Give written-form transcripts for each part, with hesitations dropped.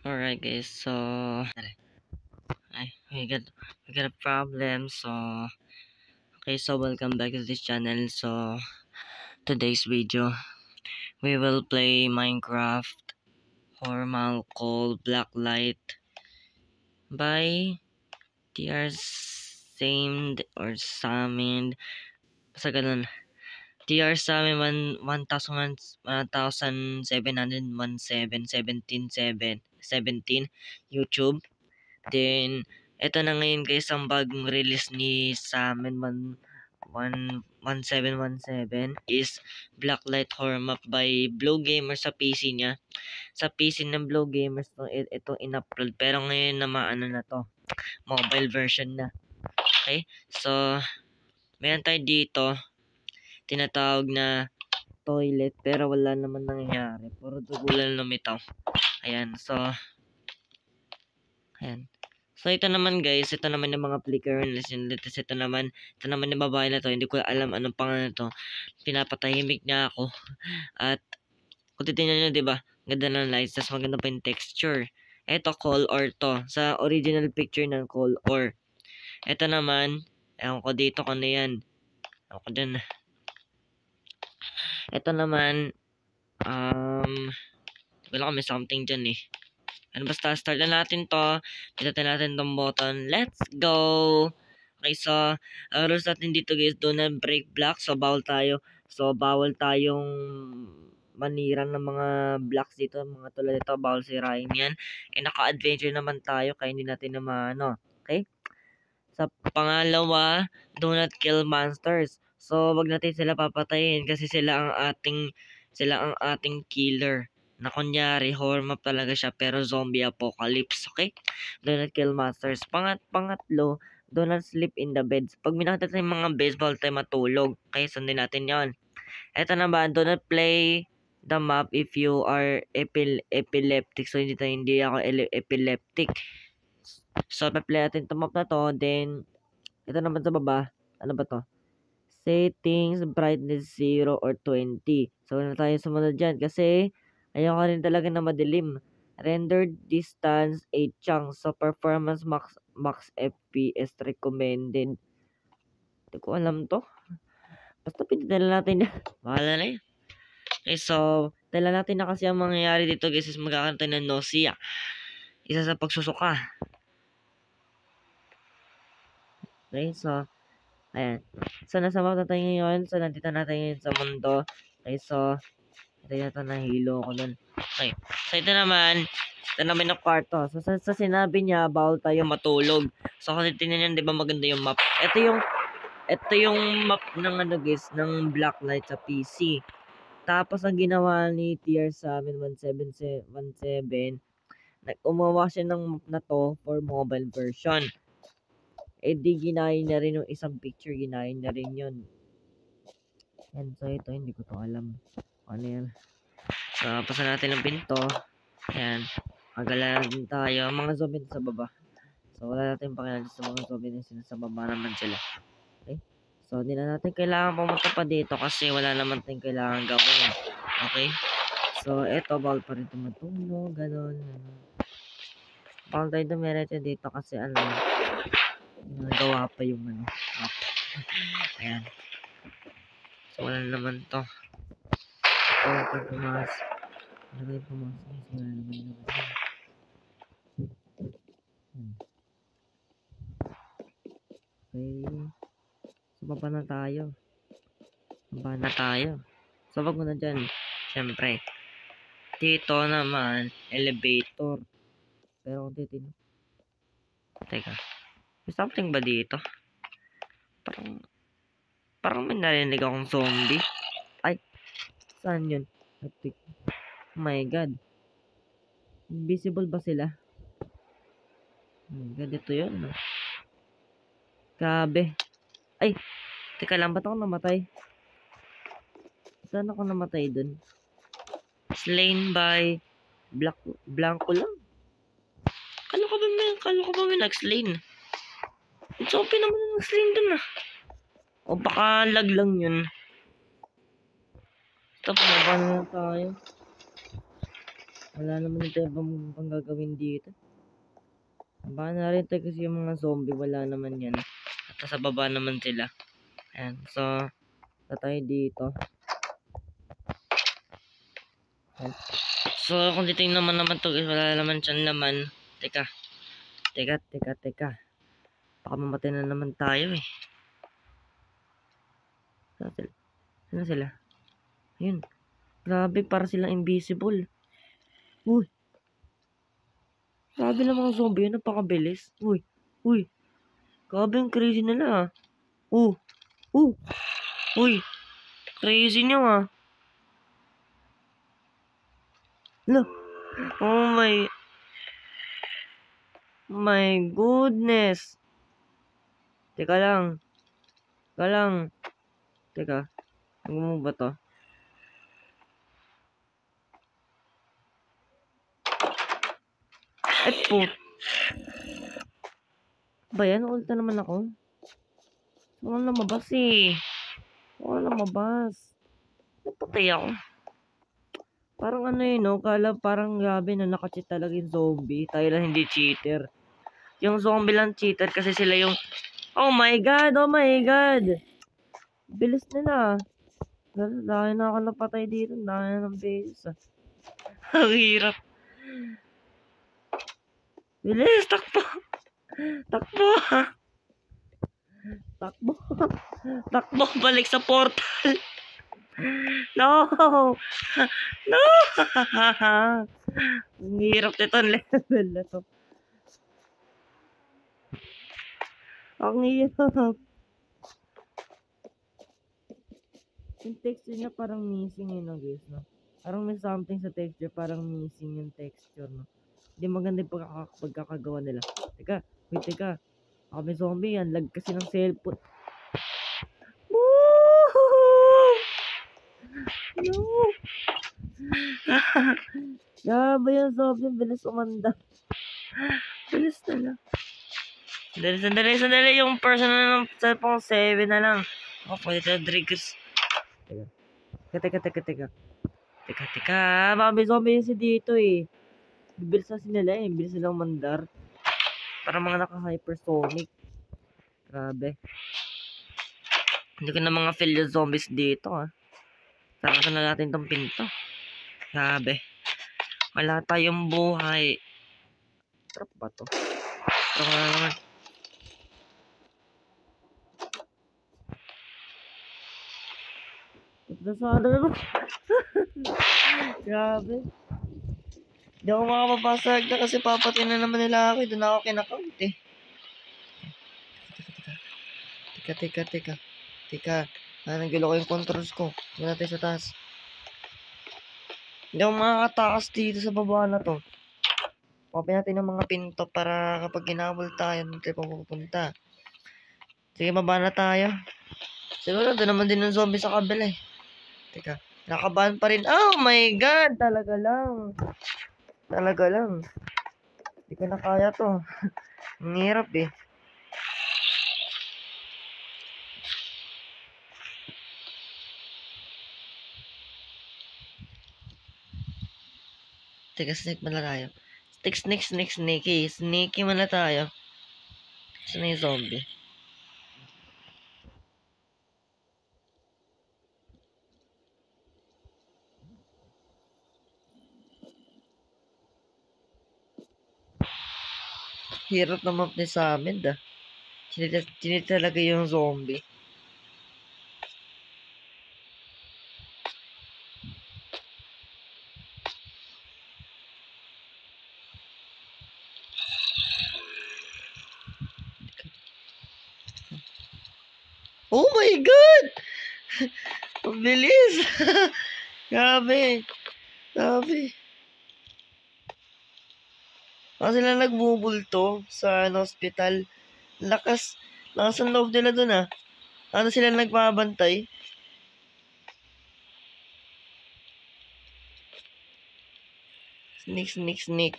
Alright guys, so we got a problem. So welcome back to this channel. So today's video we will play Minecraft Hormal called Blacklight by TR Samed or Samin. Basta ganun. TR Samin 1717 YouTube. Then, eto na ngayon guys ang bagong release ni Samin 1717 is Blacklight Horror Map by Blue Gamer sa PC niya. Sa PC ng Blue Gamers ito in-upload, pero ngayon na maano na to, mobile version na. Okay? So, meron tayo dito tinatawag na toilet, pero wala naman nangyayari. Puro dugo lang lumitaw. Ayan. So, ito naman guys, ito naman yung mga flicker and ito naman yung babae na to, hindi ko alam anong pangalan na to. Pinapatahimik niya ako. At kung titignan nyo, diba, ganda ng lights, tas maganda pa yung texture. Ito, call or to. Sa original picture ng call or. Ito naman, ewan ko dito kung ano yan. Ewan ko dyan. Ito naman, wala kami something dyan eh. Ano basta, start na natin to. Pinatay natin tong button. Let's go! Okay, so, ang rules natin dito guys, do not break blocks. So, bawal tayong manira ng mga blocks dito. Mga tulad dito, bawal sirain yan. Naka-adventure naman tayo, kaya hindi natin na maano. Okay? Sa pangalawa, do not kill monsters. So, wag natin sila papatayin kasi sila ang ating killer. Na kunyari, horror map talaga siya, pero zombie apocalypse, okay? Do not kill monsters. Pangatlo, do not sleep in the beds. Pag minakita tayo mga beds, bawal tayo matulog. Okay, sundin natin yon. Ito naman, do not play the map if you are epileptic. So, hindi ako epileptic. So, pa-play natin itong map na to. Then, ito naman sa baba. Ano ba to? Settings, brightness 0 or 20. So, na tayo sumunod dyan. Kasi, ayoko rin talaga na madilim. Rendered distance 8 chunks. So, performance max FPS recommended. Hindi ko alam to. Basta pinitala natin yan. Bahala na yun. Okay, so, tala natin na kasi ang mangyayari dito guys is magkakaroon tayo ng nausea. Isa sa pagsusuka. Okay, so, ayan. So, nasa map na tayo ngayon. So, nandito na tayo ngayon sa mundo. Okay, so, ito yata nahilo ko dun. Okay. So, ito naman yung kwarto. So, sa sinabi niya, bawal tayo matulog. So, kung titignan niyo, di ba maganda yung map? Ito yung map ng ano guys, ng Blacklight sa PC. Tapos, ang ginawa ni TR sa amin 1717, umawa siya ng map na to for mobile version. Di ginahin na rin yung isang picture, ginahin na rin yun. And so, ito, hindi ko to alam. Ano yan? So, pasan natin ang pinto. Ayan. Magala din tayo. Mga zombie sa baba. So, wala natin pakialam sa mga zombie na sa baba naman sila. Okay? So, hindi na natin kailangan pumunta pa dito kasi wala naman tayong kailangan gawin. Okay? So, eto, bawal pa rin tumatulog. Ganon. Bawal tayo dumiretso dito kasi ano, nagawa pa yung ano, map. Ayan. So, wala naman to. Ito, pag pumas. Wala naman naman. Okay. So, baba na tayo. So, wag mo na dyan. Siyempre. Dito naman, elevator. Pero kung titignan. Teka. May something ba dito? Parang may narinig akong zombie. Ay. Saan yun? Oh my God. Invisible ba sila? Oh my God, ito yun. No? Grabe. Ay. Teka lang, ba't ako namatay? Saan ako namatay dun? Slain by Blanco lang. Kala ko ba may nag-slain? It's open naman na nag-slain dun ah. O baka lag lang yun. Ito, pumaba na tayo. Wala naman tayo pang gagawin dito. Baka na rin tayo kasi yung mga zombie. Wala naman yan. At sa baba naman sila. Ayan. So, tayo dito. Ayan. So, kung titingnan naman to, wala naman siyang laman. Teka. Baka mamatay na naman tayo eh. Saan sila? Ayun. Grabe, para silang invisible. Uy. Grabe lang mga zombie yun. Napakabilis. Uy. Grabe ang crazy nila ah. Uy. Crazy nyo ah. Look. Oh my goodness. Teka lang. Teka. Ano mo ba to? Ay po. Ba yan? Ulta naman ako. Wala lumabas eh. Napatay ako. Parang ano yun, no? Kala parang grabe na nakacheat talaga yung zombie. Tayo lang hindi cheater. Yung zombie lang cheater kasi sila yung... Oh my God! Bilis nila. Dahil na ako napatay dito. Dahil ng beses ah. Ang hirap. Bilis! Takbo! Balik sa portal. No! Ang hirap nito level na to. Ang hirap. Yung texture niya parang missing yun, no, guys, no? Parang may something sa texture, parang missing yung texture, no? Hindi maganda yung pagkakagawa nila. Teka. Ako may zombie yan. Lag kasi ng cellphone. Woo! No! Grabe yung zombie. Bilis umanda. Bilis na lang. Sandali. Yung personal ng cellphone 7 na lang. Ako, pwede tayo triggers. Teka. Baka may zombie yun si dito eh. Bibilis na sila eh. Bilis nilang mandar. Para mga naka-hypersonic. Grabe. Hindi ko na mga feel yung zombies dito ah. Sarakan na natin tong pinto. Grabe. Wala tayong buhay. Trap ba to? Trap na naman. Nasada naman. Grabe. Hindi ako makapapasag na kasi papatay na naman nila ako. Doon ako kinakount eh. Teka. Nagulo ko yung controls ko. Muna tayo sa taas. Hindi ako makakatakas dito sa baba na to. Open natin ang mga pinto para kapag ginabol tayo, doon tayo pupunta. Sige, baba na tayo. Siguro, doon naman din ng zombie sa kabila eh. Teka, nakabahan pa rin. Oh my God! Talaga lang. Hindi ko na kaya to. Ang hirap eh. Teka, snake muna tayo. Sneaky muna tayo. Saan na yung zombie? Hirap na map ni sa amin dah. Chinit talaga yung zombie. Oh my God! Ang bilis! Grabe. Kasi sila nagbubulto sa hospital. Lakas ang loob nila dun ah. Ano sila nagpapabantay? Sneak.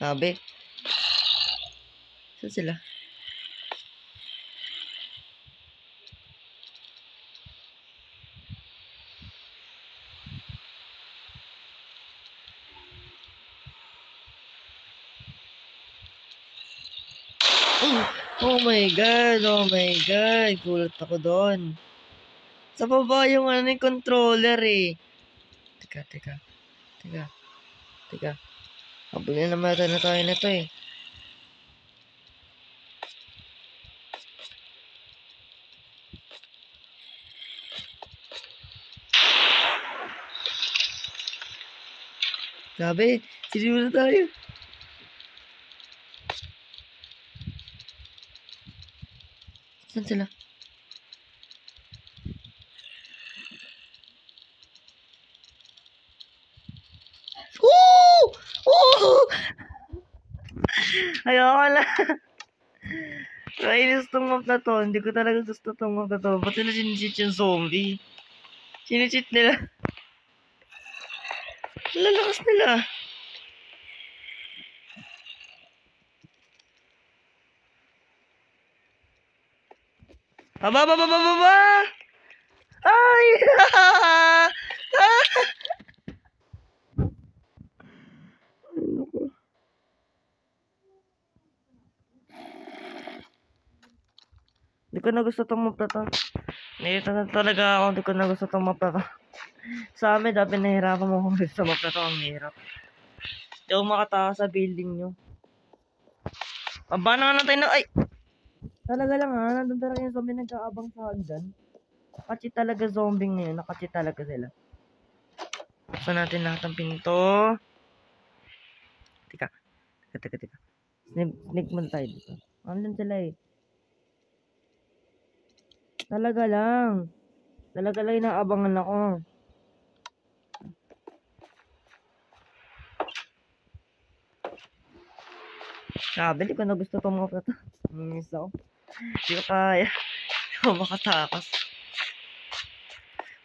Sabi. Saan sila? Oh my God, oh my God. Gulat ako doon. Sa baba yung yung controller eh. Teka. Habulin na mata na tayo na to eh. Sabi, siniwala tayo. Saan sila? Ayoko na. Kainis tong map na to. Hindi ko talaga gusto tong map na to. Ba't nila sinicheat yung zombie? Sinicheat nila. Lalakas nila. Baba! Ay! Hindi ko na gusto tong map na to. Nahirita na talaga ako. Hindi ko na gusto tong map na to. Sa amin, dapat nahirapan mo kung sa map na to. Ang hirap. Hindi ako makatakas sa building nyo. Aba na nga natin na. Ay! Talaga lang ha. Nandun talaga yung zombie nagkaabang sa hagdan. Nakachit talaga zombie ngayon. Nakachit talaga sila. Buksan natin lahat ng pinto. Teka. Sneak muna tayo dito. Andun sila eh. Talaga lang inaabangan ako. Sabi, di ko na gusto itong mga to. Miss ako. Di ko kaya. Di ko makatakas.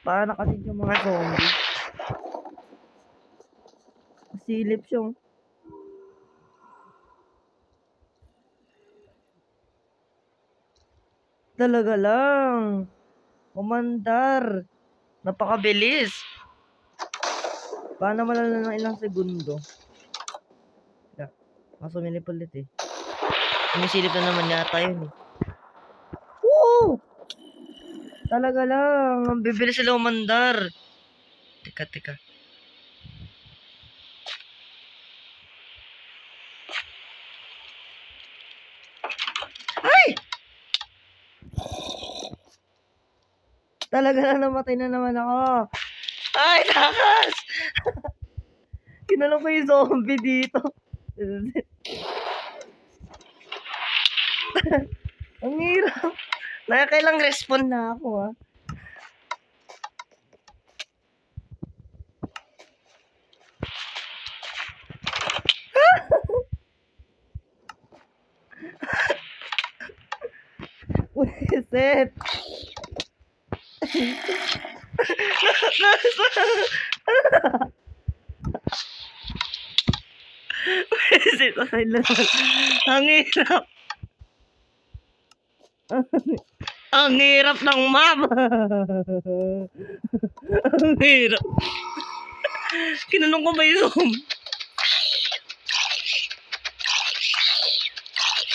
Para nakasin yung mga zombie. Silip siya. Talaga lang. Umandar. Napakabilis. Paano malala ng ilang segundo? Kaso minip ulit eh. Sumisilip na naman yata yun eh. Woo! Talaga lang. Ang bibilis sila umandar. Teka. Ay! Talaga lang namatay na naman ako. Ay, takas! Kinalong ko yung zombie dito. Ang hirap. Nakakailang respawn na ako ha. Wiset. Wiset. Ang hirap. Ang hirap ng map. Ang hirap. Kinanong ko ba yung zombie?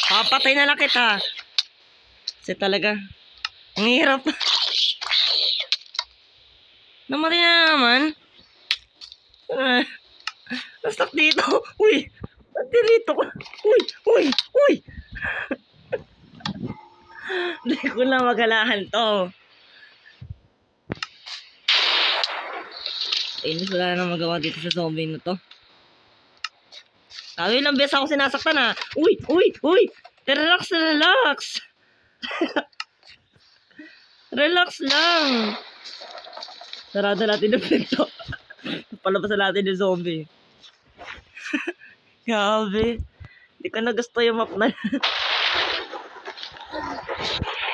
Papatay na lang kita. Kasi talaga. Ang hirap. Namatay na naman. Nastak dito. Uy. Natirito ko. Uy. Hindi ko na magalahan to. Inis, wala na magawa dito sa zombie na to. Sabi lang beses ako sinasaktan ha. Uy. Relax. Relax lang. Sarado natin yung pinto. Palabasan natin yung zombie. Grabe. Hindi ko na gusto yung map na.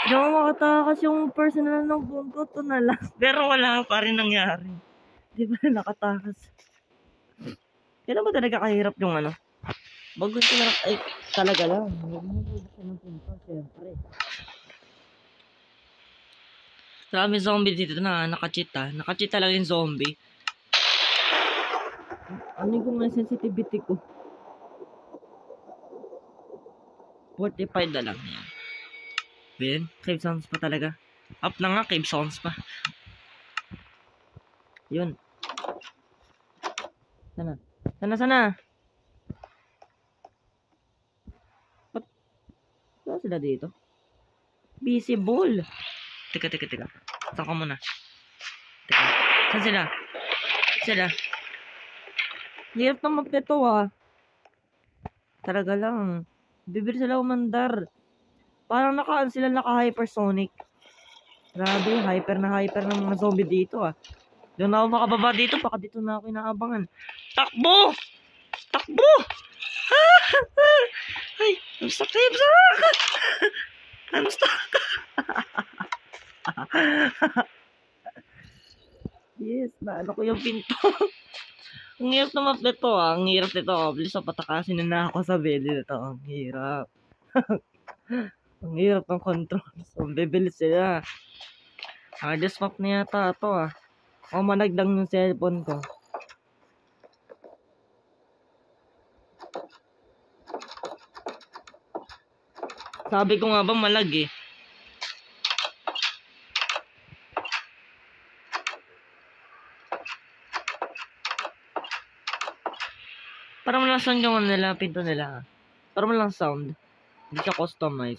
Hindi ako makatakas yung personal ng phone ko. Ito na lang. Pero wala pa rin nangyari. Di ba na nakatakas? Kailan ba talaga kahirap yung ano? Bago ko na ay talaga lang. Hindi ng pinto, siyempre. Marami zombie dito na naka-cheat ha. Naka-cheat talaga yung zombie. Ano yung sensitivity ko? 45 na lang yan. Ben, cave sounds pa talaga. Up na nga, cave sounds pa. Yun. Sana. Ba't sila dito? Visible. Teka. Saan ka muna? Teka. Saan sila? Hirap na magpeto Talaga lang. Bibir sila umandar. Parang sila naka-hypersonic. Grabe, hyper ng mga zombie dito Doon ako makababa dito, baka dito na ako inaabangan. Takbo! Ay, I'm stuck. I'm stuck. Yes, naano ko yung pinto. Ang hirap na map nito Ang hirap nito Please patakasin na ako sa belly nito. Ang hirap. Ang hirap ng controls. Ang bibilis sila. Hardest map na yata ito O managlang yung cellphone ko. Sabi ko nga ba malag Para malang sound yung nila, pinto nila Para malang sound. Hindi siya customize.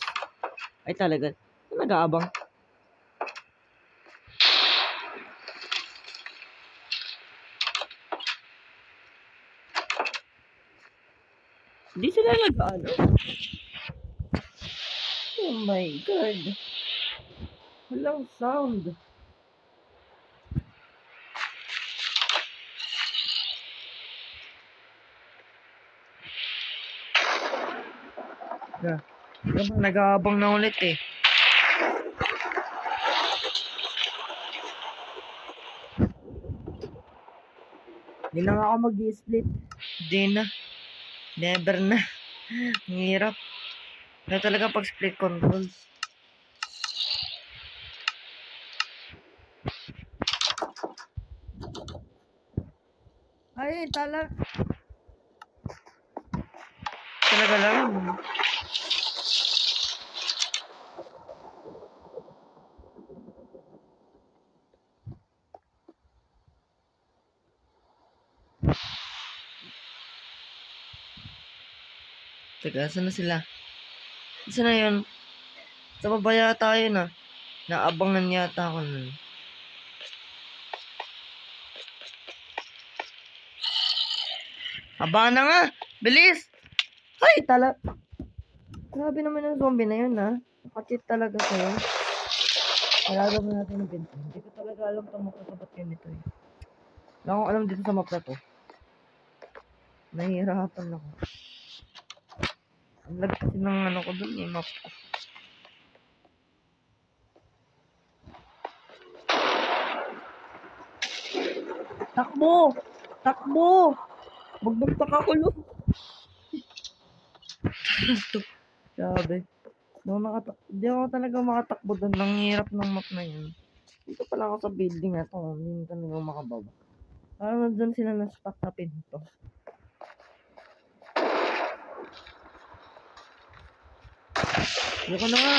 Ay talaga. Nag-aabang. Hindi sila nag-ano. Oh my God. Walang sound. Nag-aabang na ulit Hindi na nga ako mag-split. Hindi na. Never na. Ang hirap. Na talaga pag split controls. Ay, talaga lang. Teka, saan na sila? Saan na yun? Sa baba yata yun Naabangan yata ako nun. Abangan na nga! Bilis! Ay, grabe naman yung zombie na yun Nakachit talaga kayo. Kailangan na natin yung bento. Hindi ko talaga alam itong makasabat kayo nito Wala akong alam dito sa map na to. Nahihirapan ako. Ang lag kasi ng ko dun map ko. Takbo! Magbagtak ako Sabi. Hindi ako talaga makatakbo doon. Ang hirap ng map na yun. Dito pala ako sa building na to. Hindi talaga makababa. Parang nandun sila na-stuck na pinto. Ayoko na nga.